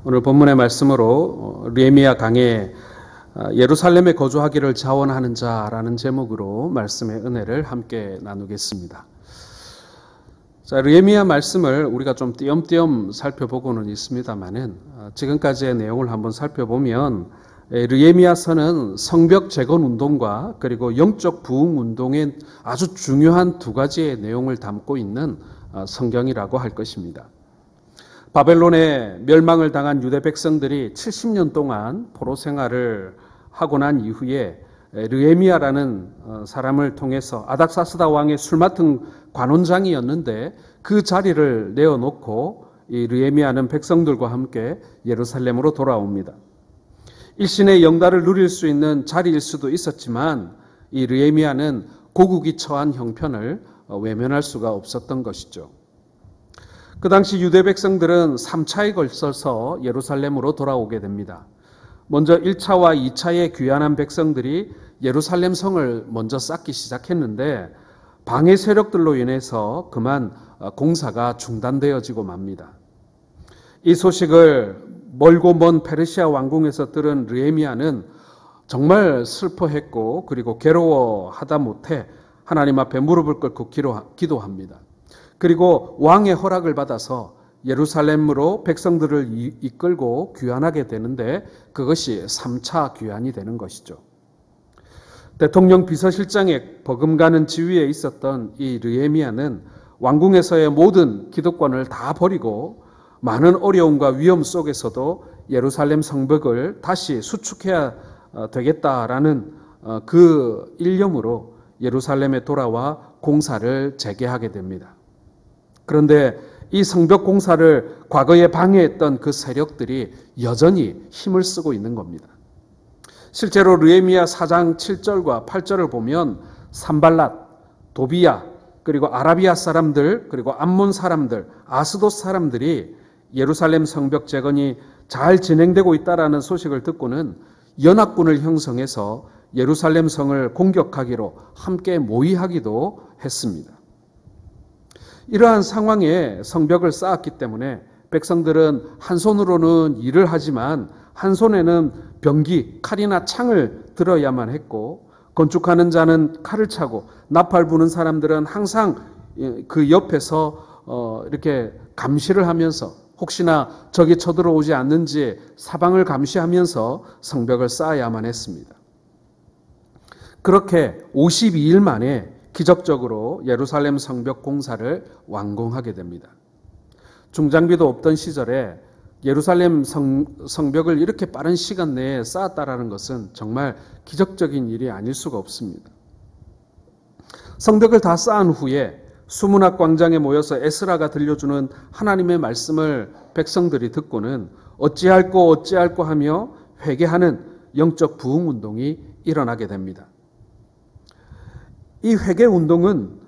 오늘 본문의 말씀으로 느헤미야 강에 예루살렘에 거주하기를 자원하는 자라는 제목으로 말씀의 은혜를 함께 나누겠습니다. 자, 느헤미야 말씀을 우리가 좀 띄엄띄엄 살펴보고는 있습니다만은 지금까지의 내용을 한번 살펴보면 느헤미야서는 성벽 재건 운동과 그리고 영적 부흥 운동의 아주 중요한 두 가지의 내용을 담고 있는 성경이라고 할 것입니다. 바벨론에 멸망을 당한 유대 백성들이 70년 동안 포로 생활을 하고 난 이후에 느헤미야라는 사람을 통해서 아닥사스다 왕의 술 맡은 관원장이었는데 그 자리를 내어놓고 이 느헤미야는 백성들과 함께 예루살렘으로 돌아옵니다. 일신의 영달을 누릴 수 있는 자리일 수도 있었지만 이 느헤미야는 고국이 처한 형편을 외면할 수가 없었던 것이죠. 그 당시 유대 백성들은 3차에 걸쳐서 예루살렘으로 돌아오게 됩니다. 먼저 1차와 2차에 귀환한 백성들이 예루살렘 성을 먼저 쌓기 시작했는데 방해 세력들로 인해서 그만 공사가 중단되어지고 맙니다. 이 소식을 멀고 먼 페르시아 왕궁에서 들은 느헤미야는 정말 슬퍼했고 그리고 괴로워하다 못해 하나님 앞에 무릎을 꿇고 기도합니다. 그리고 왕의 허락을 받아서 예루살렘으로 백성들을 이끌고 귀환하게 되는데 그것이 3차 귀환이 되는 것이죠. 대통령 비서실장에 버금가는 지위에 있었던 이 느헤미야는 왕궁에서의 모든 기득권을 다 버리고 많은 어려움과 위험 속에서도 예루살렘 성벽을 다시 수축해야 되겠다라는 그 일념으로 예루살렘에 돌아와 공사를 재개하게 됩니다. 그런데 이 성벽 공사를 과거에 방해했던 그 세력들이 여전히 힘을 쓰고 있는 겁니다. 실제로 느헤미야 4장 7절과 8절을 보면 산발랏, 도비야, 그리고 아라비아 사람들, 그리고 암몬 사람들, 아스돗 사람들이 예루살렘 성벽 재건이 잘 진행되고 있다라는 소식을 듣고는 연합군을 형성해서 예루살렘 성을 공격하기로 함께 모의하기도 했습니다. 이러한 상황에 성벽을 쌓았기 때문에 백성들은 한 손으로는 일을 하지만 한 손에는 병기, 칼이나 창을 들어야만 했고 건축하는 자는 칼을 차고 나팔 부는 사람들은 항상 그 옆에서 이렇게 감시를 하면서 혹시나 적이 쳐들어오지 않는지 사방을 감시하면서 성벽을 쌓아야만 했습니다. 그렇게 52일 만에 기적적으로 예루살렘 성벽 공사를 완공하게 됩니다. 중장비도 없던 시절에 예루살렘 성벽을 이렇게 빠른 시간 내에 쌓았다라는 것은 정말 기적적인 일이 아닐 수가 없습니다. 성벽을 다 쌓은 후에 수문학 광장에 모여서 에스라가 들려주는 하나님의 말씀을 백성들이 듣고는 어찌할꼬 하며 회개하는 영적 부흥 운동이 일어나게 됩니다. 이 회개 운동은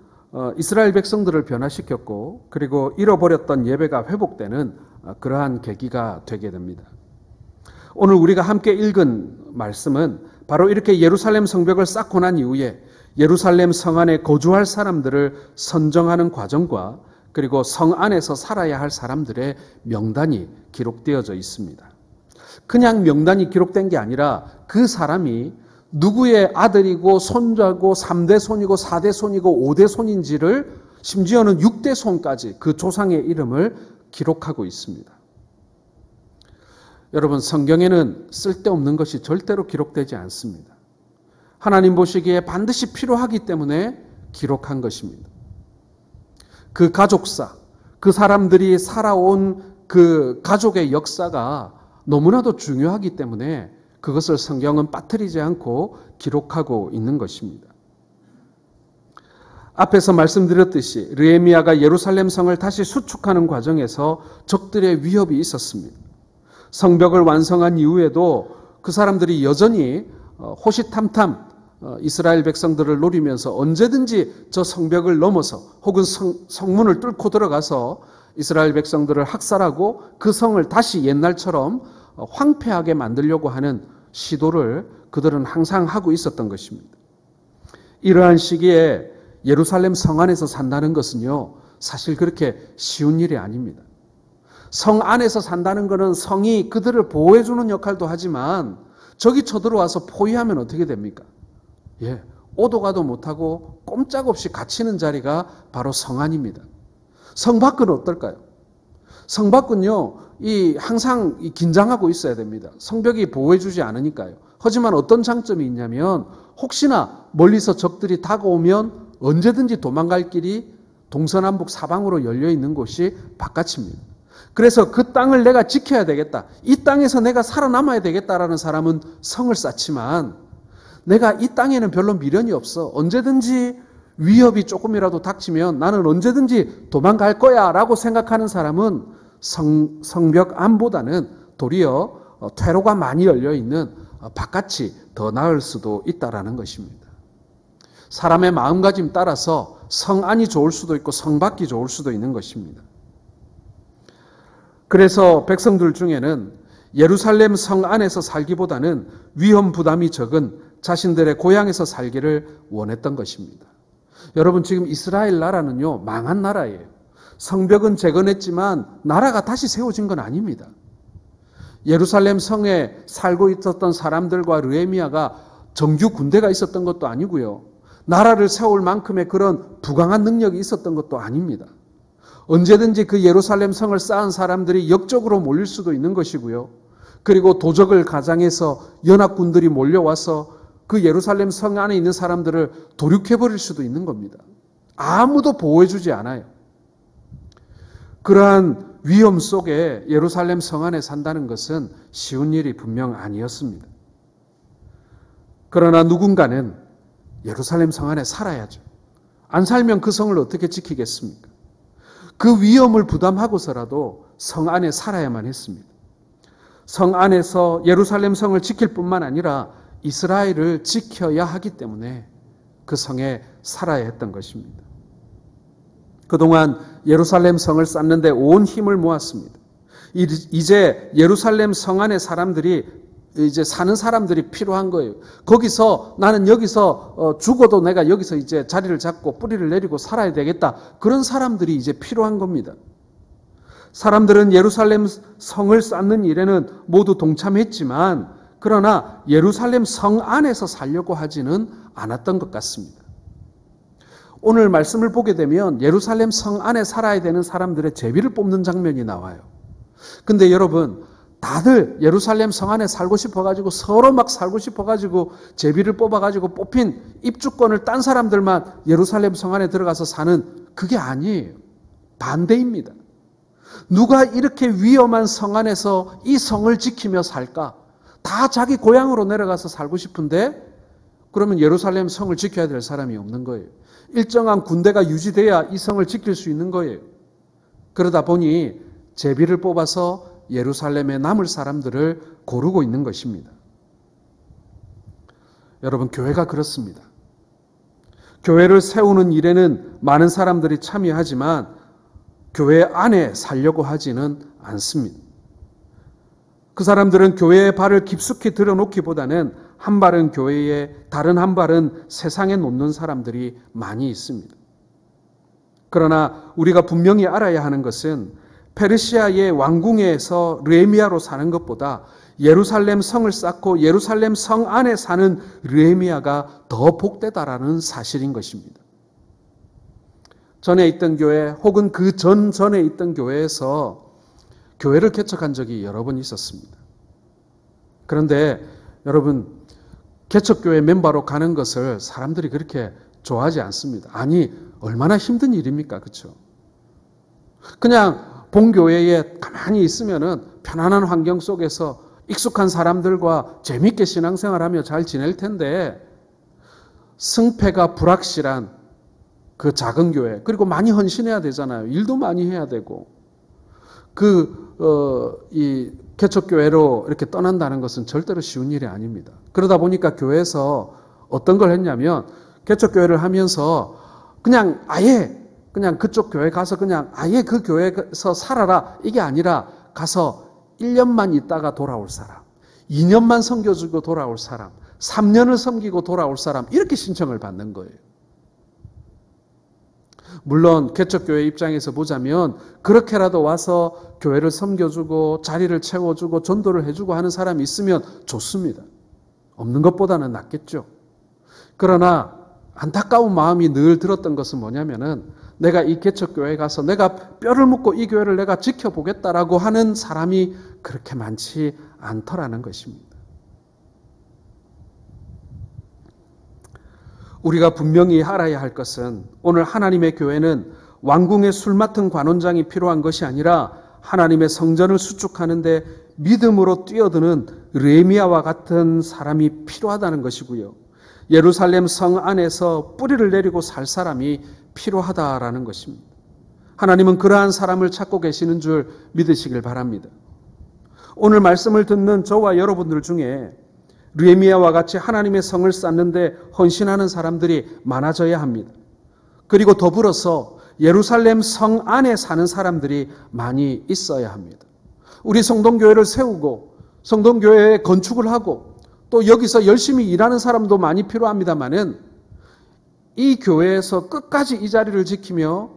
이스라엘 백성들을 변화시켰고 그리고 잃어버렸던 예배가 회복되는 그러한 계기가 되게 됩니다. 오늘 우리가 함께 읽은 말씀은 바로 이렇게 예루살렘 성벽을 쌓고 난 이후에 예루살렘 성 안에 거주할 사람들을 선정하는 과정과 그리고 성 안에서 살아야 할 사람들의 명단이 기록되어져 있습니다. 그냥 명단이 기록된 게 아니라 그 사람이 누구의 아들이고 손자고 3대 손이고 4대 손이고 5대 손인지를 심지어는 6대 손까지 그 조상의 이름을 기록하고 있습니다. 여러분, 성경에는 쓸데없는 것이 절대로 기록되지 않습니다. 하나님 보시기에 반드시 필요하기 때문에 기록한 것입니다. 그 가족사, 그 사람들이 살아온 그 가족의 역사가 너무나도 중요하기 때문에 그것을 성경은 빠뜨리지 않고 기록하고 있는 것입니다. 앞에서 말씀드렸듯이 느헤미야가 예루살렘 성을 다시 수축하는 과정에서 적들의 위협이 있었습니다. 성벽을 완성한 이후에도 그 사람들이 여전히 호시탐탐 이스라엘 백성들을 노리면서 언제든지 저 성벽을 넘어서 혹은 성문을 뚫고 들어가서 이스라엘 백성들을 학살하고 그 성을 다시 옛날처럼 황폐하게 만들려고 하는 시도를 그들은 항상 하고 있었던 것입니다. 이러한 시기에 예루살렘 성 안에서 산다는 것은요, 사실 그렇게 쉬운 일이 아닙니다. 성 안에서 산다는 것은 성이 그들을 보호해주는 역할도 하지만 적이 쳐들어와서 포위하면 어떻게 됩니까? 오도 가도 못하고 꼼짝없이 갇히는 자리가 바로 성 안입니다. 성 밖은 어떨까요? 성 밖은요, 항상 긴장하고 있어야 됩니다. 성벽이 보호해주지 않으니까요. 하지만 어떤 장점이 있냐면 혹시나 멀리서 적들이 다가오면 언제든지 도망갈 길이 동서남북 사방으로 열려 있는 곳이 바깥입니다. 그래서 그 땅을 내가 지켜야 되겠다. 이 땅에서 내가 살아남아야 되겠다라는 사람은 성을 쌓지만 내가 이 땅에는 별로 미련이 없어. 언제든지 위협이 조금이라도 닥치면 나는 언제든지 도망갈 거야 라고 생각하는 사람은 성벽 안보다는 도리어 퇴로가 많이 열려있는 바깥이 더 나을 수도 있다라는 것입니다. 사람의 마음가짐 따라서 성 안이 좋을 수도 있고 성 밖이 좋을 수도 있는 것입니다. 그래서 백성들 중에는 예루살렘 성 안에서 살기보다는 위험 부담이 적은 자신들의 고향에서 살기를 원했던 것입니다. 여러분, 지금 이스라엘 나라는요, 망한 나라예요. 성벽은 재건했지만 나라가 다시 세워진 건 아닙니다. 예루살렘 성에 살고 있었던 사람들과 느헤미야가 정규 군대가 있었던 것도 아니고요. 나라를 세울 만큼의 그런 부강한 능력이 있었던 것도 아닙니다. 언제든지 그 예루살렘 성을 쌓은 사람들이 역적으로 몰릴 수도 있는 것이고요. 그리고 도적을 가장해서 연합군들이 몰려와서 그 예루살렘 성 안에 있는 사람들을 도륙해버릴 수도 있는 겁니다. 아무도 보호해주지 않아요. 그러한 위험 속에 예루살렘 성 안에 산다는 것은 쉬운 일이 분명 아니었습니다. 그러나 누군가는 예루살렘 성 안에 살아야죠. 안 살면 그 성을 어떻게 지키겠습니까? 그 위험을 부담하고서라도 성 안에 살아야만 했습니다. 성 안에서 예루살렘 성을 지킬 뿐만 아니라 이스라엘을 지켜야 하기 때문에 그 성에 살아야 했던 것입니다. 그동안 예루살렘 성을 쌓는데 온 힘을 모았습니다. 이제 예루살렘 성 안에 이제 사는 사람들이 필요한 거예요. 거기서 나는 여기서 죽어도 내가 여기서 이제 자리를 잡고 뿌리를 내리고 살아야 되겠다. 그런 사람들이 이제 필요한 겁니다. 사람들은 예루살렘 성을 쌓는 일에는 모두 동참했지만 그러나 예루살렘 성 안에서 살려고 하지는 않았던 것 같습니다. 오늘 말씀을 보게 되면 예루살렘 성 안에 살아야 되는 사람들의 제비를 뽑는 장면이 나와요. 근데 여러분, 다들 예루살렘 성 안에 살고 싶어가지고 서로 막 살고 싶어가지고 제비를 뽑아가지고 뽑힌 입주권을 딴 사람들만 예루살렘 성 안에 들어가서 사는 그게 아니에요. 반대입니다. 누가 이렇게 위험한 성 안에서 이 성을 지키며 살까? 다 자기 고향으로 내려가서 살고 싶은데 그러면 예루살렘 성을 지켜야 될 사람이 없는 거예요. 일정한 군대가 유지돼야 이 성을 지킬 수 있는 거예요. 그러다 보니 제비를 뽑아서 예루살렘에 남을 사람들을 고르고 있는 것입니다. 여러분, 교회가 그렇습니다. 교회를 세우는 일에는 많은 사람들이 참여하지만 교회 안에 살려고 하지는 않습니다. 그 사람들은 교회의 발을 깊숙이 들여놓기보다는 한 발은 교회에 다른 한 발은 세상에 놓는 사람들이 많이 있습니다. 그러나 우리가 분명히 알아야 하는 것은 페르시아의 왕궁에서 느헤미야로 사는 것보다 예루살렘 성을 쌓고 예루살렘 성 안에 사는 느헤미야가 더 복되다라는 사실인 것입니다. 전에 있던 교회 혹은 그 전에 있던 교회에서 교회를 개척한 적이 여러 번 있었습니다. 그런데 여러분, 개척교회 멤버로 가는 것을 사람들이 그렇게 좋아하지 않습니다. 아니, 얼마나 힘든 일입니까? 그렇죠? 그냥 본교회에 가만히 있으면은 편안한 환경 속에서 익숙한 사람들과 재밌게 신앙생활하며 잘 지낼 텐데 승패가 불확실한 그 작은 교회, 그리고 많이 헌신해야 되잖아요. 일도 많이 해야 되고 이 개척교회로 이렇게 떠난다는 것은 절대로 쉬운 일이 아닙니다. 그러다 보니까 교회에서 어떤 걸 했냐면 개척교회를 하면서 그냥 그쪽 교회 가서 그냥 아예 그 교회에서 살아라, 이게 아니라 가서 1년만 있다가 돌아올 사람, 2년만 섬겨주고 돌아올 사람, 3년을 섬기고 돌아올 사람, 이렇게 신청을 받는 거예요. 물론 개척교회 입장에서 보자면 그렇게라도 와서 교회를 섬겨주고 자리를 채워주고 전도를 해주고 하는 사람이 있으면 좋습니다. 없는 것보다는 낫겠죠. 그러나 안타까운 마음이 늘 들었던 것은 뭐냐면은 내가 이 개척교회에 가서 내가 뼈를 묻고 이 교회를 내가 지켜보겠다라고 하는 사람이 그렇게 많지 않더라는 것입니다. 우리가 분명히 알아야 할 것은 오늘 하나님의 교회는 왕궁의 술 맡은 관원장이 필요한 것이 아니라 하나님의 성전을 수축하는데 믿음으로 뛰어드는 르헤미야와 같은 사람이 필요하다는 것이고요. 예루살렘 성 안에서 뿌리를 내리고 살 사람이 필요하다라는 것입니다. 하나님은 그러한 사람을 찾고 계시는 줄 믿으시길 바랍니다. 오늘 말씀을 듣는 저와 여러분들 중에 르헤미야와 같이 하나님의 성을 쌓는데 헌신하는 사람들이 많아져야 합니다. 그리고 더불어서 예루살렘 성 안에 사는 사람들이 많이 있어야 합니다. 우리 성동교회를 세우고 성동교회에 건축을 하고 또 여기서 열심히 일하는 사람도 많이 필요합니다만은 이 교회에서 끝까지 이 자리를 지키며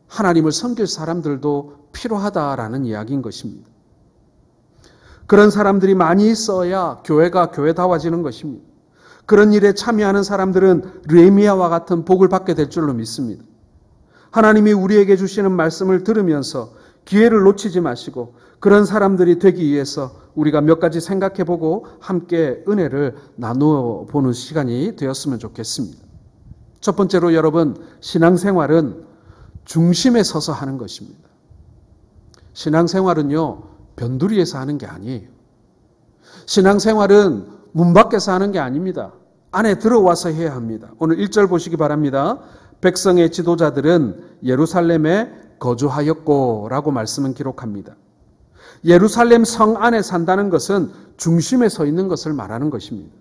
하나님을 섬길 사람들도 필요하다라는 이야기인 것입니다. 그런 사람들이 많이 있어야 교회가 교회다워지는 것입니다. 그런 일에 참여하는 사람들은 르헤미야와 같은 복을 받게 될 줄로 믿습니다. 하나님이 우리에게 주시는 말씀을 들으면서 기회를 놓치지 마시고 그런 사람들이 되기 위해서 우리가 몇 가지 생각해보고 함께 은혜를 나누어 보는 시간이 되었으면 좋겠습니다. 첫 번째로 여러분, 신앙생활은 중심에 서서 하는 것입니다. 신앙생활은요, 변두리에서 하는 게 아니에요. 신앙생활은 문 밖에서 하는 게 아닙니다. 안에 들어와서 해야 합니다. 오늘 1절 보시기 바랍니다. 백성의 지도자들은 예루살렘에 거주하였고 라고 말씀은 기록합니다. 예루살렘 성 안에 산다는 것은 중심에 서 있는 것을 말하는 것입니다.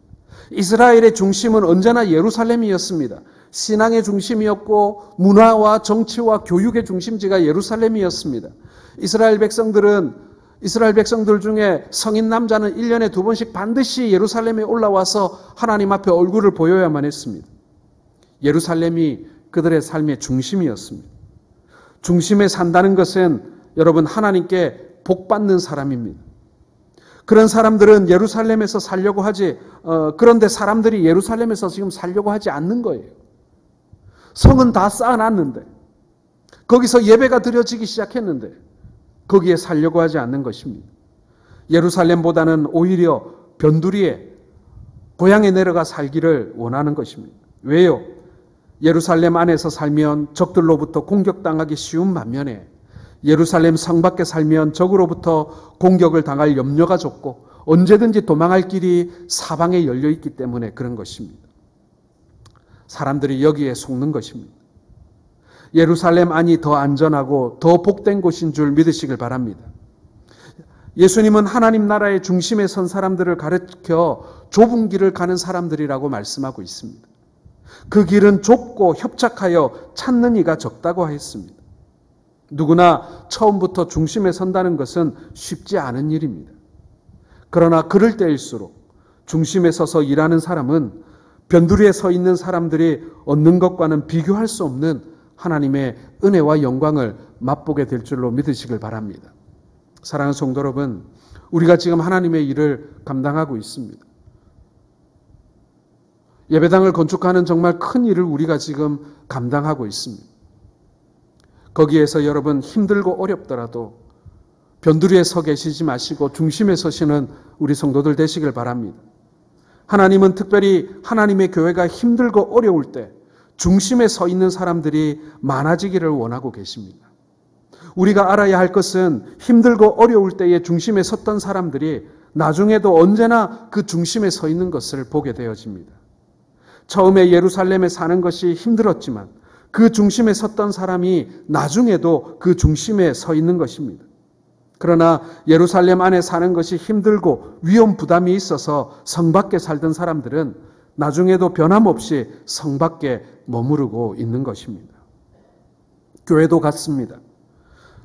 이스라엘의 중심은 언제나 예루살렘이었습니다. 신앙의 중심이었고 문화와 정치와 교육의 중심지가 예루살렘이었습니다. 이스라엘 백성들 중에 성인 남자는 1년에 2번씩 반드시 예루살렘에 올라와서 하나님 앞에 얼굴을 보여야만 했습니다. 예루살렘이 그들의 삶의 중심이었습니다. 중심에 산다는 것은 여러분 하나님께 복받는 사람입니다. 그런 사람들은 예루살렘에서 살려고 하지 그런데 사람들이 예루살렘에서 지금 살려고 하지 않는 거예요. 성은 다 쌓아놨는데 거기서 예배가 드려지기 시작했는데 거기에 살려고 하지 않는 것입니다. 예루살렘보다는 오히려 변두리에 고향에 내려가 살기를 원하는 것입니다. 왜요? 예루살렘 안에서 살면 적들로부터 공격당하기 쉬운 반면에 예루살렘 성 밖에 살면 적으로부터 공격을 당할 염려가 적고 언제든지 도망할 길이 사방에 열려 있기 때문에 그런 것입니다. 사람들이 여기에 속는 것입니다. 예루살렘 안이 더 안전하고 더 복된 곳인 줄 믿으시길 바랍니다. 예수님은 하나님 나라의 중심에 선 사람들을 가르쳐 좁은 길을 가는 사람들이라고 말씀하고 있습니다. 그 길은 좁고 협착하여 찾는 이가 적다고 했습니다. 누구나 처음부터 중심에 선다는 것은 쉽지 않은 일입니다. 그러나 그럴 때일수록 중심에 서서 일하는 사람은 변두리에 서 있는 사람들이 얻는 것과는 비교할 수 없는 하나님의 은혜와 영광을 맛보게 될 줄로 믿으시길 바랍니다. 사랑하는 성도 여러분, 우리가 지금 하나님의 일을 감당하고 있습니다. 예배당을 건축하는 정말 큰 일을 우리가 지금 감당하고 있습니다. 거기에서 여러분 힘들고 어렵더라도 변두리에 서 계시지 마시고 중심에 서시는 우리 성도들 되시길 바랍니다. 하나님은 특별히 하나님의 교회가 힘들고 어려울 때 중심에 서 있는 사람들이 많아지기를 원하고 계십니다. 우리가 알아야 할 것은 힘들고 어려울 때에 중심에 섰던 사람들이 나중에도 언제나 그 중심에 서 있는 것을 보게 되어집니다. 처음에 예루살렘에 사는 것이 힘들었지만 그 중심에 섰던 사람이 나중에도 그 중심에 서 있는 것입니다. 그러나 예루살렘 안에 사는 것이 힘들고 위험 부담이 있어서 성 밖에 살던 사람들은 나중에도 변함없이 성 밖에 머무르고 있는 것입니다. 교회도 같습니다.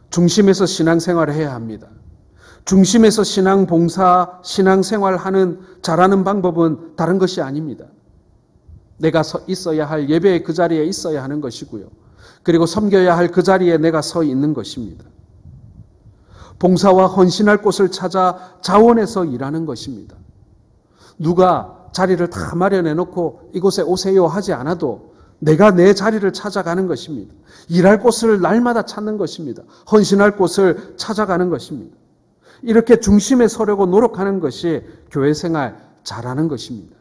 중심에서 신앙생활을 해야 합니다. 중심에서 신앙 봉사, 신앙생활하는 잘하는 방법은 다른 것이 아닙니다. 내가 있어야 할 예배의 그 자리에 있어야 하는 것이고요. 그리고 섬겨야 할 그 자리에 내가 서 있는 것입니다. 봉사와 헌신할 곳을 찾아 자원해서 일하는 것입니다. 누가 자리를 다 마련해 놓고 이곳에 오세요 하지 않아도 내가 내 자리를 찾아가는 것입니다. 일할 곳을 날마다 찾는 것입니다. 헌신할 곳을 찾아가는 것입니다. 이렇게 중심에 서려고 노력하는 것이 교회 생활 잘하는 것입니다.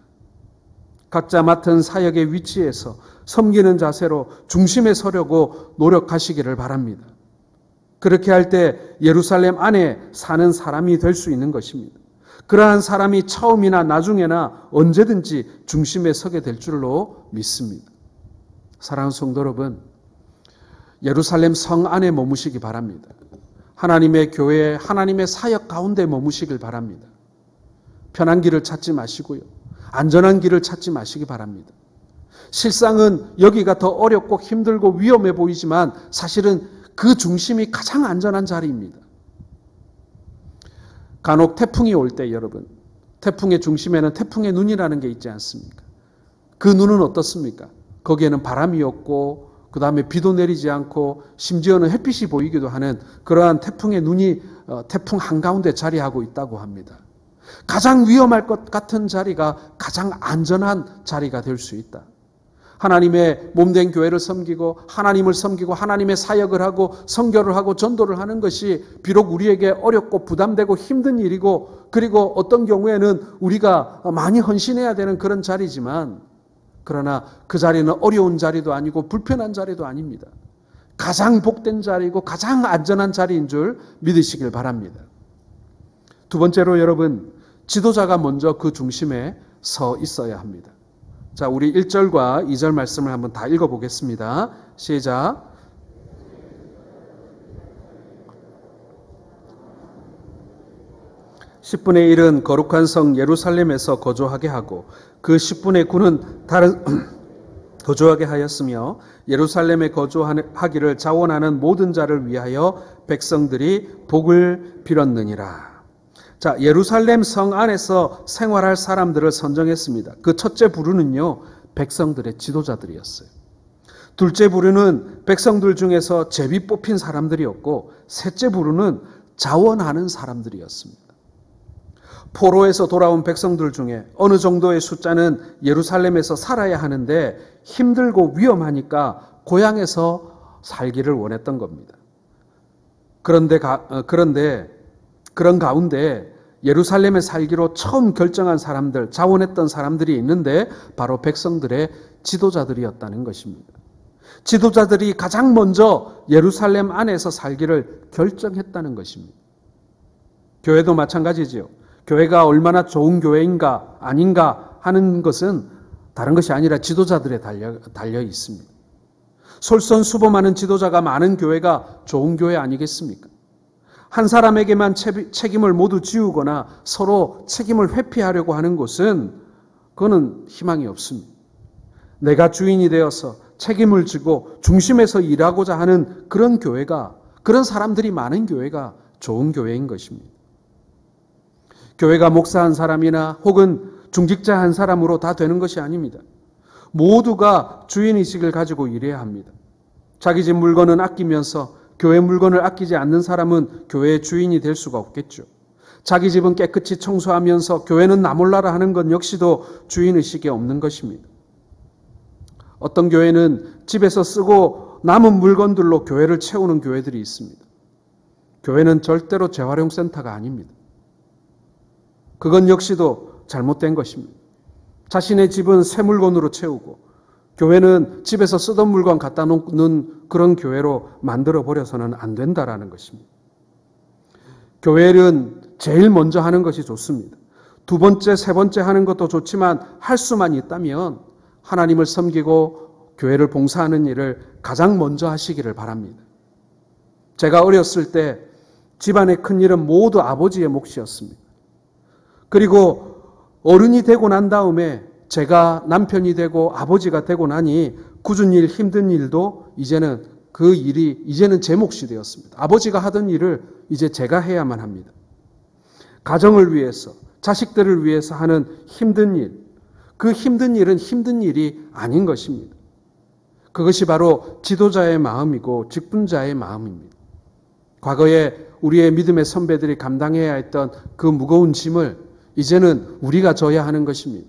각자 맡은 사역의 위치에서 섬기는 자세로 중심에 서려고 노력하시기를 바랍니다. 그렇게 할 때 예루살렘 안에 사는 사람이 될 수 있는 것입니다. 그러한 사람이 처음이나 나중에나 언제든지 중심에 서게 될 줄로 믿습니다. 사랑하는 성도 여러분, 예루살렘 성 안에 머무시기 바랍니다. 하나님의 교회, 하나님의 사역 가운데 머무시길 바랍니다. 편한 길을 찾지 마시고요. 안전한 길을 찾지 마시기 바랍니다. 실상은 여기가 더 어렵고 힘들고 위험해 보이지만 사실은 그 중심이 가장 안전한 자리입니다. 간혹 태풍이 올 때 여러분, 태풍의 중심에는 태풍의 눈이라는 게 있지 않습니까? 그 눈은 어떻습니까? 거기에는 바람이 없고 그 다음에 비도 내리지 않고 심지어는 햇빛이 보이기도 하는 그러한 태풍의 눈이 태풍 한가운데 자리하고 있다고 합니다. 가장 위험할 것 같은 자리가 가장 안전한 자리가 될 수 있다. 하나님의 몸된 교회를 섬기고 하나님을 섬기고 하나님의 사역을 하고 선교를 하고 전도를 하는 것이 비록 우리에게 어렵고 부담되고 힘든 일이고 그리고 어떤 경우에는 우리가 많이 헌신해야 되는 그런 자리지만 그러나 그 자리는 어려운 자리도 아니고 불편한 자리도 아닙니다. 가장 복된 자리고 가장 안전한 자리인 줄 믿으시길 바랍니다. 두 번째로 여러분, 지도자가 먼저 그 중심에 서 있어야 합니다. 자, 우리 1절과 2절 말씀을 한번 다 읽어보겠습니다. 시작. (10분의 1은) 거룩한 성 예루살렘에서 거주하게 하고 그 10분의 9는 다른 거주하게 하였으며 예루살렘에 거주하기를 자원하는 모든 자를 위하여 백성들이 복을 빌었느니라. 자, 예루살렘 성 안에서 생활할 사람들을 선정했습니다. 그 첫째 부류는요, 백성들의 지도자들이었어요. 둘째 부류는 백성들 중에서 제비 뽑힌 사람들이었고, 셋째 부류는 자원하는 사람들이었습니다. 포로에서 돌아온 백성들 중에 어느 정도의 숫자는 예루살렘에서 살아야 하는데 힘들고 위험하니까 고향에서 살기를 원했던 겁니다. 그런데 그런 가운데 예루살렘에 살기로 처음 결정한 사람들, 자원했던 사람들이 있는데 바로 백성들의 지도자들이었다는 것입니다. 지도자들이 가장 먼저 예루살렘 안에서 살기를 결정했다는 것입니다. 교회도 마찬가지지요. 교회가 얼마나 좋은 교회인가 아닌가 하는 것은 다른 것이 아니라 지도자들에 달려 있습니다. 솔선수범하는 지도자가 많은 교회가 좋은 교회 아니겠습니까? 한 사람에게만 책임을 모두 지우거나 서로 책임을 회피하려고 하는 곳은 그거는 희망이 없습니다. 내가 주인이 되어서 책임을 지고 중심에서 일하고자 하는 그런 교회가, 그런 사람들이 많은 교회가 좋은 교회인 것입니다. 교회가 목사 한 사람이나 혹은 중직자 한 사람으로 다 되는 것이 아닙니다. 모두가 주인의식을 가지고 일해야 합니다. 자기 집 물건은 아끼면서 교회 물건을 아끼지 않는 사람은 교회의 주인이 될 수가 없겠죠. 자기 집은 깨끗이 청소하면서 교회는 나 몰라라 하는 것 역시도 주인의식이 없는 것입니다. 어떤 교회는 집에서 쓰고 남은 물건들로 교회를 채우는 교회들이 있습니다. 교회는 절대로 재활용센터가 아닙니다. 그건 역시도 잘못된 것입니다. 자신의 집은 새 물건으로 채우고 교회는 집에서 쓰던 물건 갖다 놓는 그런 교회로 만들어버려서는 안 된다라는 것입니다. 교회는 제일 먼저 하는 것이 좋습니다. 두 번째, 세 번째 하는 것도 좋지만 할 수만 있다면 하나님을 섬기고 교회를 봉사하는 일을 가장 먼저 하시기를 바랍니다. 제가 어렸을 때 집안의 큰 일은 모두 아버지의 몫이었습니다. 그리고 어른이 되고 난 다음에 제가 남편이 되고 아버지가 되고 나니 굳은 일, 힘든 일도 이제는 그 일이 이제는 제 몫이 되었습니다. 아버지가 하던 일을 이제 제가 해야만 합니다. 가정을 위해서, 자식들을 위해서 하는 힘든 일, 그 힘든 일은 힘든 일이 아닌 것입니다. 그것이 바로 지도자의 마음이고 직분자의 마음입니다. 과거에 우리의 믿음의 선배들이 감당해야 했던 그 무거운 짐을 이제는 우리가 져야 하는 것입니다.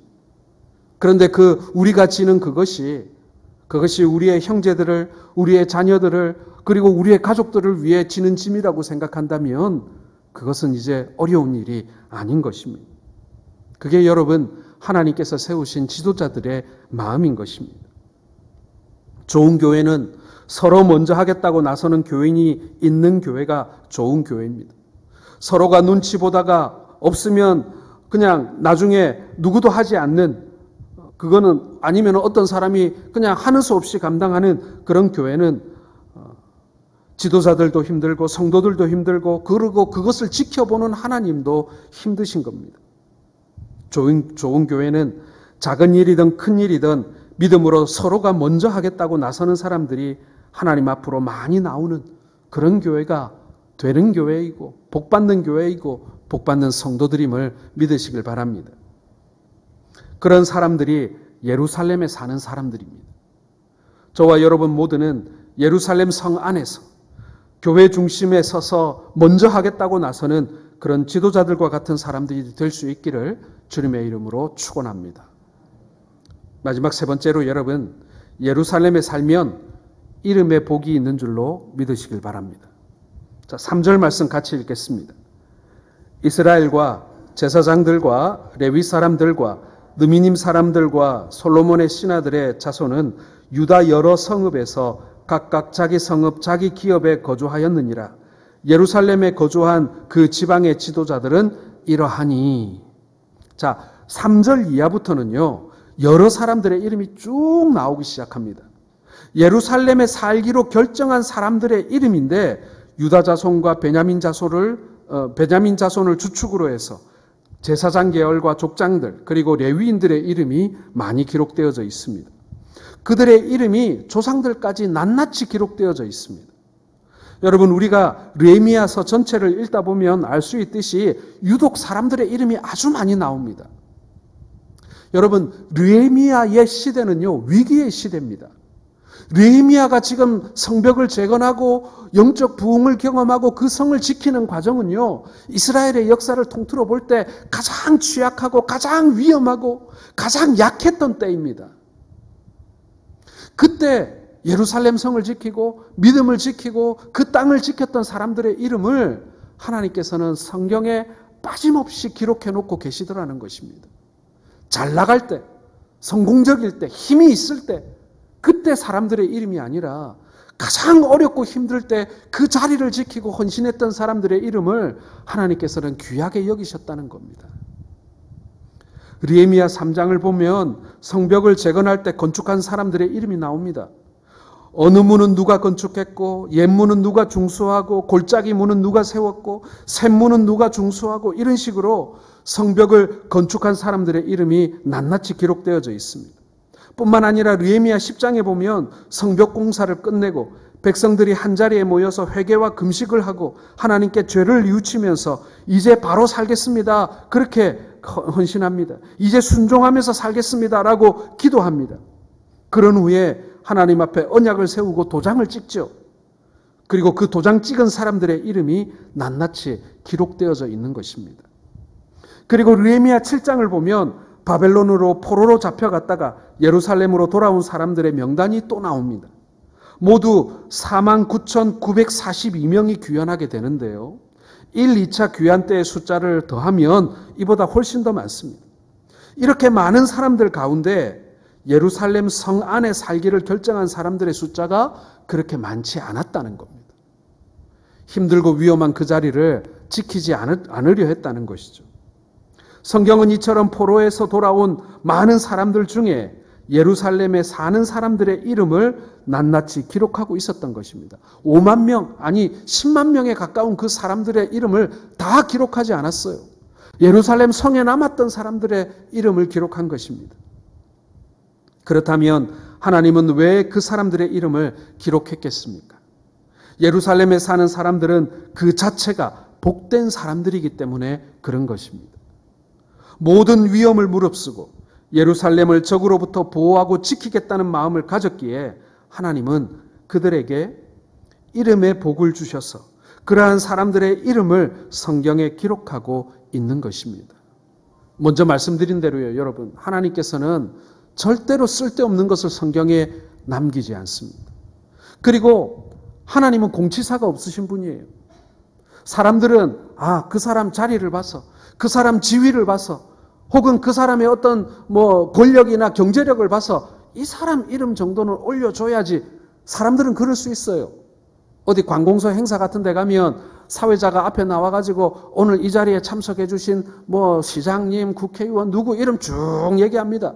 그런데 그 우리가 지는 그것이 우리의 형제들을, 우리의 자녀들을, 그리고 우리의 가족들을 위해 지는 짐이라고 생각한다면 그것은 이제 어려운 일이 아닌 것입니다. 그게 여러분 하나님께서 세우신 지도자들의 마음인 것입니다. 좋은 교회는 서로 먼저 하겠다고 나서는 교인이 있는 교회가 좋은 교회입니다. 서로가 눈치 보다가 없으면 그냥 나중에 누구도 하지 않는, 그거는 아니면 어떤 사람이 그냥 하는 수 없이 감당하는 그런 교회는 지도자들도 힘들고 성도들도 힘들고, 그리고 그것을 지켜보는 하나님도 힘드신 겁니다. 좋은 교회는 작은 일이든 큰 일이든 믿음으로 서로가 먼저 하겠다고 나서는 사람들이 하나님 앞으로 많이 나오는 그런 교회가 되는 교회이고 복받는 교회이고 복받는 성도들임을 믿으시길 바랍니다. 그런 사람들이 예루살렘에 사는 사람들입니다. 저와 여러분 모두는 예루살렘 성 안에서 교회 중심에 서서 먼저 하겠다고 나서는 그런 지도자들과 같은 사람들이 될 수 있기를 주님의 이름으로 축원합니다. 마지막 세 번째로 여러분, 예루살렘에 살면 이름에 복이 있는 줄로 믿으시길 바랍니다. 자, 3절 말씀 같이 읽겠습니다. 이스라엘과 제사장들과 레위 사람들과 느미님 사람들과 솔로몬의 신하들의 자손은 유다 여러 성읍에서 각각 자기 성읍 자기 기업에 거주하였느니라. 예루살렘에 거주한 그 지방의 지도자들은 이러하니. 자, 3절 이하부터는요, 여러 사람들의 이름이 쭉 나오기 시작합니다. 예루살렘에 살기로 결정한 사람들의 이름인데, 유다 자손과 베냐민 자손을 주축으로 해서 제사장 계열과 족장들, 그리고 레위인들의 이름이 많이 기록되어져 있습니다. 그들의 이름이 조상들까지 낱낱이 기록되어져 있습니다. 여러분, 우리가 느헤미야서 전체를 읽다 보면 알 수 있듯이 유독 사람들의 이름이 아주 많이 나옵니다. 여러분, 느헤미야의 시대는요, 위기의 시대입니다. 느헤미야가 지금 성벽을 재건하고 영적 부흥을 경험하고 그 성을 지키는 과정은요, 이스라엘의 역사를 통틀어 볼 때 가장 취약하고 가장 위험하고 가장 약했던 때입니다. 그때 예루살렘 성을 지키고 믿음을 지키고 그 땅을 지켰던 사람들의 이름을 하나님께서는 성경에 빠짐없이 기록해 놓고 계시더라는 것입니다. 잘 나갈 때, 성공적일 때, 힘이 있을 때, 그때 사람들의 이름이 아니라 가장 어렵고 힘들 때 그 자리를 지키고 헌신했던 사람들의 이름을 하나님께서는 귀하게 여기셨다는 겁니다. 느헤미야 3장을 보면 성벽을 재건할 때 건축한 사람들의 이름이 나옵니다. 어느 문은 누가 건축했고, 옛문은 누가 중수하고, 골짜기 문은 누가 세웠고, 샘문은 누가 중수하고, 이런 식으로 성벽을 건축한 사람들의 이름이 낱낱이 기록되어져 있습니다. 뿐만 아니라 느헤미야 10장에 보면 성벽 공사를 끝내고 백성들이 한자리에 모여서 회개와 금식을 하고 하나님께 죄를 뉘우치면서 이제 바로 살겠습니다, 그렇게 헌신합니다. 이제 순종하면서 살겠습니다라고 기도합니다. 그런 후에 하나님 앞에 언약을 세우고 도장을 찍죠. 그리고 그 도장 찍은 사람들의 이름이 낱낱이 기록되어져 있는 것입니다. 그리고 느헤미야 7장을 보면 바벨론으로 포로로 잡혀갔다가 예루살렘으로 돌아온 사람들의 명단이 또 나옵니다. 모두 49,942명이 귀환하게 되는데요, 1, 2차 귀환 때의 숫자를 더하면 이보다 훨씬 더 많습니다. 이렇게 많은 사람들 가운데 예루살렘 성 안에 살기를 결정한 사람들의 숫자가 그렇게 많지 않았다는 겁니다. 힘들고 위험한 그 자리를 지키지 않으려 했다는 것이죠. 성경은 이처럼 포로에서 돌아온 많은 사람들 중에 예루살렘에 사는 사람들의 이름을 낱낱이 기록하고 있었던 것입니다. 5만 명, 아니 10만 명에 가까운 그 사람들의 이름을 다 기록하지 않았어요. 예루살렘 성에 남았던 사람들의 이름을 기록한 것입니다. 그렇다면 하나님은 왜 그 사람들의 이름을 기록했겠습니까? 예루살렘에 사는 사람들은 그 자체가 복된 사람들이기 때문에 그런 것입니다. 모든 위험을 무릅쓰고 예루살렘을 적으로부터 보호하고 지키겠다는 마음을 가졌기에 하나님은 그들에게 이름의 복을 주셔서 그러한 사람들의 이름을 성경에 기록하고 있는 것입니다. 먼저 말씀드린 대로요, 여러분. 하나님께서는 절대로 쓸데없는 것을 성경에 남기지 않습니다. 그리고 하나님은 공치사가 없으신 분이에요. 사람들은 그 사람 자리를 봐서, 그 사람 지위를 봐서, 혹은 그 사람의 어떤 권력이나 경제력을 봐서 이 사람 이름 정도는 올려줘야지. 사람들은 그럴 수 있어요. 어디 관공서 행사 같은 데 가면 사회자가 앞에 나와가지고 오늘 이 자리에 참석해 주신 시장님, 국회의원 누구 이름 쭉 얘기합니다.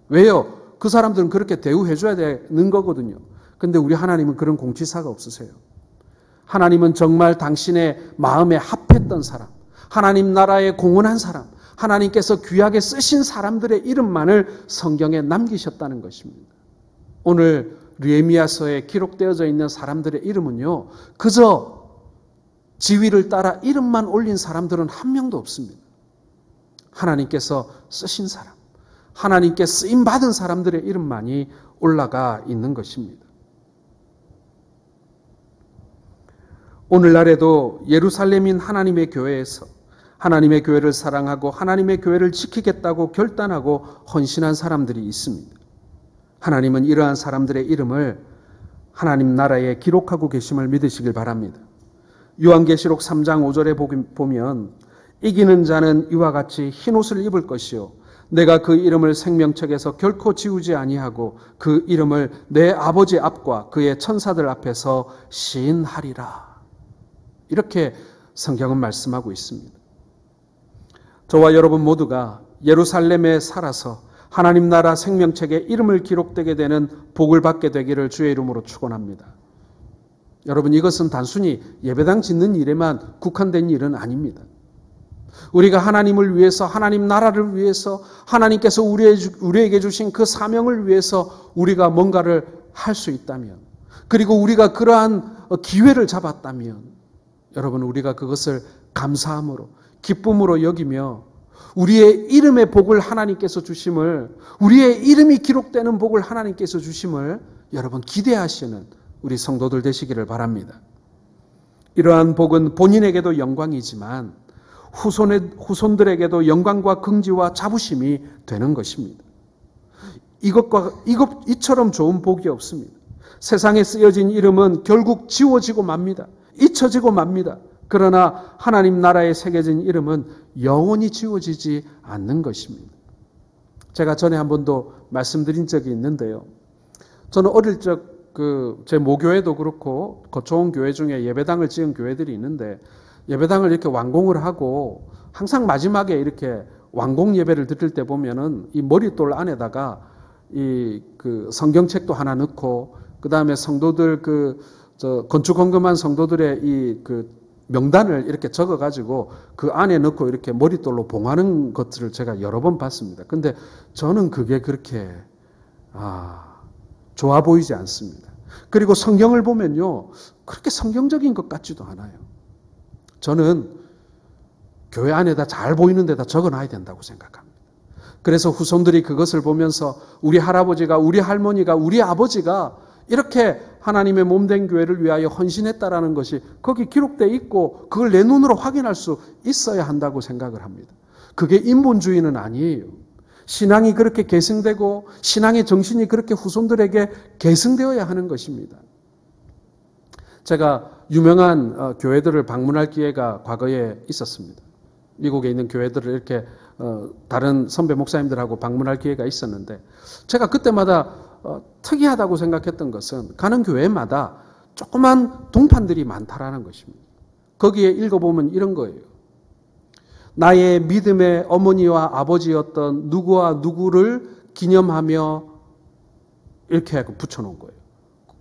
왜요? 그 사람들은 그렇게 대우해 줘야 되는 거거든요. 근데 우리 하나님은 그런 공치사가 없으세요. 하나님은 정말 당신의 마음에 합했던 사람, 하나님 나라에 공헌한 사람, 하나님께서 귀하게 쓰신 사람들의 이름만을 성경에 남기셨다는 것입니다. 오늘 느헤미야서에 기록되어져 있는 사람들의 이름은요, 그저 지위를 따라 이름만 올린 사람들은 한 명도 없습니다. 하나님께서 쓰신 사람, 하나님께 쓰임받은 사람들의 이름만이 올라가 있는 것입니다. 오늘날에도 예루살렘인 하나님의 교회에서 하나님의 교회를 사랑하고 하나님의 교회를 지키겠다고 결단하고 헌신한 사람들이 있습니다. 하나님은 이러한 사람들의 이름을 하나님 나라에 기록하고 계심을 믿으시길 바랍니다. 요한계시록 3장 5절에 보면 이기는 자는 이와 같이 흰옷을 입을 것이요 내가 그 이름을 생명책에서 결코 지우지 아니하고 그 이름을 내 아버지 앞과 그의 천사들 앞에서 시인하리라. 이렇게 성경은 말씀하고 있습니다. 저와 여러분 모두가 예루살렘에 살아서 하나님 나라 생명책에 이름을 기록되게 되는 복을 받게 되기를 주의 이름으로 축원합니다. 여러분, 이것은 단순히 예배당 짓는 일에만 국한된 일은 아닙니다. 우리가 하나님을 위해서, 하나님 나라를 위해서, 하나님께서 우리에게 주신 그 사명을 위해서 우리가 뭔가를 할 수 있다면, 그리고 우리가 그러한 기회를 잡았다면, 여러분, 우리가 그것을 감사함으로, 기쁨으로 여기며 우리의 이름의 복을 하나님께서 주심을, 우리의 이름이 기록되는 복을 하나님께서 주심을 여러분 기대하시는 우리 성도들 되시기를 바랍니다. 이러한 복은 본인에게도 영광이지만 후손들에게도 영광과 긍지와 자부심이 되는 것입니다. 이처럼 좋은 복이 없습니다. 세상에 쓰여진 이름은 결국 지워지고 맙니다. 잊혀지고 맙니다. 그러나 하나님 나라에 새겨진 이름은 영원히 지워지지 않는 것입니다. 제가 전에 한 번도 말씀드린 적이 있는데요. 저는 어릴 적 제 모교회도 그렇고 거쳐온 교회 중에 예배당을 지은 교회들이 있는데 예배당을 이렇게 완공을 하고 항상 마지막에 이렇게 완공 예배를 드릴 때 보면은 이 머릿돌 안에다가 그 성경책도 하나 넣고 그 다음에 성도들 건축 헌금한 성도들의 그 명단을 이렇게 적어가지고 그 안에 넣고 이렇게 머릿돌로 봉하는 것들을 제가 여러 번 봤습니다. 근데 저는 그게 그렇게 좋아 보이지 않습니다. 그리고 성경을 보면요, 그렇게 성경적인 것 같지도 않아요. 저는 교회 안에다 잘 보이는 데다 적어놔야 된다고 생각합니다. 그래서 후손들이 그것을 보면서 우리 할아버지가, 우리 할머니가, 우리 아버지가 이렇게 하나님의 몸된 교회를 위하여 헌신했다라는 것이 거기 기록되어 있고 그걸 내 눈으로 확인할 수 있어야 한다고 생각을 합니다. 그게 인본주의는 아니에요. 신앙이 그렇게 계승되고 신앙의 정신이 그렇게 후손들에게 계승되어야 하는 것입니다. 제가 유명한 교회들을 방문할 기회가 과거에 있었습니다. 미국에 있는 교회들을 이렇게 다른 선배 목사님들하고 방문할 기회가 있었는데 제가 그때마다 특이하다고 생각했던 것은 가는 교회마다 조그만 동판들이 많다라는 것입니다. 거기에 읽어보면 이런 거예요. 나의 믿음의 어머니와 아버지였던 누구와 누구를 기념하며 이렇게 하고 붙여놓은 거예요.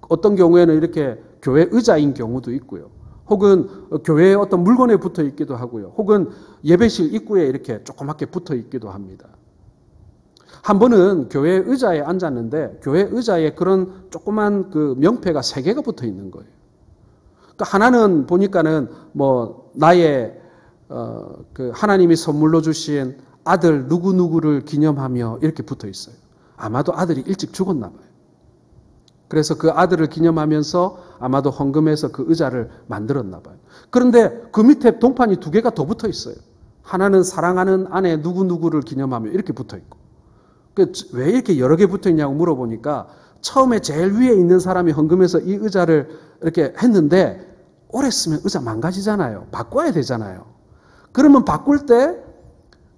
어떤 경우에는 이렇게 교회 의자인 경우도 있고요. 혹은 교회의 어떤 물건에 붙어 있기도 하고요. 혹은 예배실 입구에 이렇게 조그맣게 붙어 있기도 합니다. 한 번은 교회 의자에 앉았는데 교회 의자에 그런 조그만 그 명패가 3개가 붙어 있는 거예요. 그러니까 하나는 보니까는 나의 그 하나님이 선물로 주신 아들 누구누구를 기념하며 이렇게 붙어 있어요. 아마도 아들이 일찍 죽었나 봐요. 그래서 그 아들을 기념하면서 아마도 헌금해서 그 의자를 만들었나 봐요. 그런데 그 밑에 동판이 2개가 더 붙어 있어요. 하나는 사랑하는 아내 누구누구를 기념하며 이렇게 붙어 있고. 왜 이렇게 여러 개 붙어 있냐고 물어보니까 처음에 제일 위에 있는 사람이 헌금해서 이 의자를 이렇게 했는데 오래 쓰면 의자 망가지잖아요. 바꿔야 되잖아요. 그러면 바꿀 때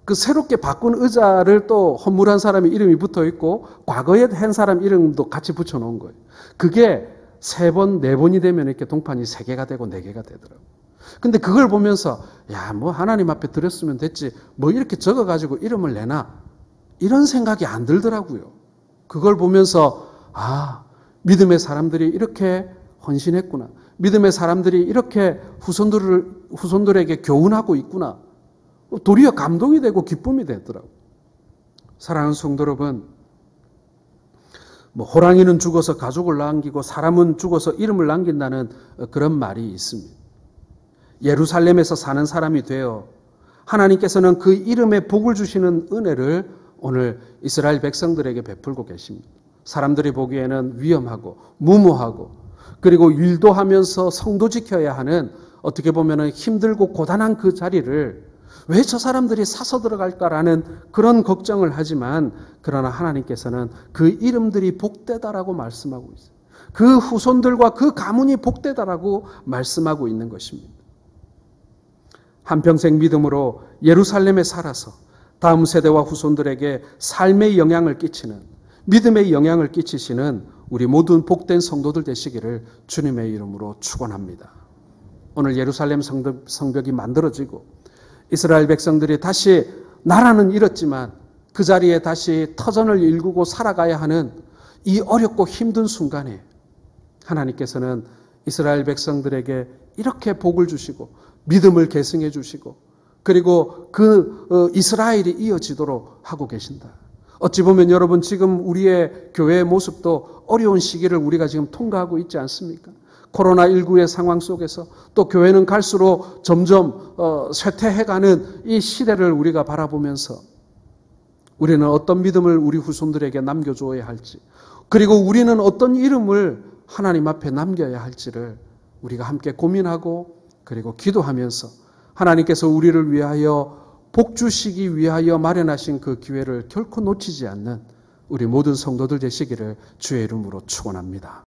그 새롭게 바꾼 의자를 또 헌물한 사람의 이름이 붙어 있고 과거에 한 사람 이름도 같이 붙여 놓은 거예요. 그게 3번, 4번이 되면 이렇게 동판이 3개가 되고 4개가 되더라고요. 근데 그걸 보면서 야, 뭐 하나님 앞에 드렸으면 됐지. 뭐 이렇게 적어 가지고 이름을 내나? 이런 생각이 안 들더라고요. 그걸 보면서 아, 믿음의 사람들이 이렇게 헌신했구나. 믿음의 사람들이 이렇게 후손들에게 교훈하고 있구나. 도리어 감동이 되고 기쁨이 되더라고요. 사랑하는 성도 여러분, 호랑이는 죽어서 가족을 남기고 사람은 죽어서 이름을 남긴다는 그런 말이 있습니다. 예루살렘에서 사는 사람이 되어 하나님께서는 그 이름에 복을 주시는 은혜를 오늘 이스라엘 백성들에게 베풀고 계십니다. 사람들이 보기에는 위험하고 무모하고 그리고 일도 하면서 성도 지켜야 하는 어떻게 보면 힘들고 고단한 그 자리를 왜 저 사람들이 사서 들어갈까라는 그런 걱정을 하지만 그러나 하나님께서는 그 이름들이 복되다라고 말씀하고 있어요. 그 후손들과 그 가문이 복되다라고 말씀하고 있는 것입니다. 한평생 믿음으로 예루살렘에 살아서 다음 세대와 후손들에게 삶의 영향을 끼치는 믿음의 영향을 끼치시는 우리 모든 복된 성도들 되시기를 주님의 이름으로 축원합니다. 오늘 예루살렘 성벽이 만들어지고 이스라엘 백성들이 다시 나라는 잃었지만 그 자리에 다시 터전을 일구고 살아가야 하는 이 어렵고 힘든 순간에 하나님께서는 이스라엘 백성들에게 이렇게 복을 주시고 믿음을 계승해 주시고 그리고 그 이스라엘이 이어지도록 하고 계신다. 어찌 보면 여러분 지금 우리의 교회의 모습도 어려운 시기를 우리가 지금 통과하고 있지 않습니까? 코로나19의 상황 속에서 또 교회는 갈수록 점점 쇠퇴해가는 이 시대를 우리가 바라보면서 우리는 어떤 믿음을 우리 후손들에게 남겨줘야 할지 그리고 우리는 어떤 이름을 하나님 앞에 남겨야 할지를 우리가 함께 고민하고 그리고 기도하면서 하나님께서 우리를 위하여 복 주시기 위하여 마련하신 그 기회를 결코 놓치지 않는 우리 모든 성도들 되시기를 주의 이름으로 축원합니다.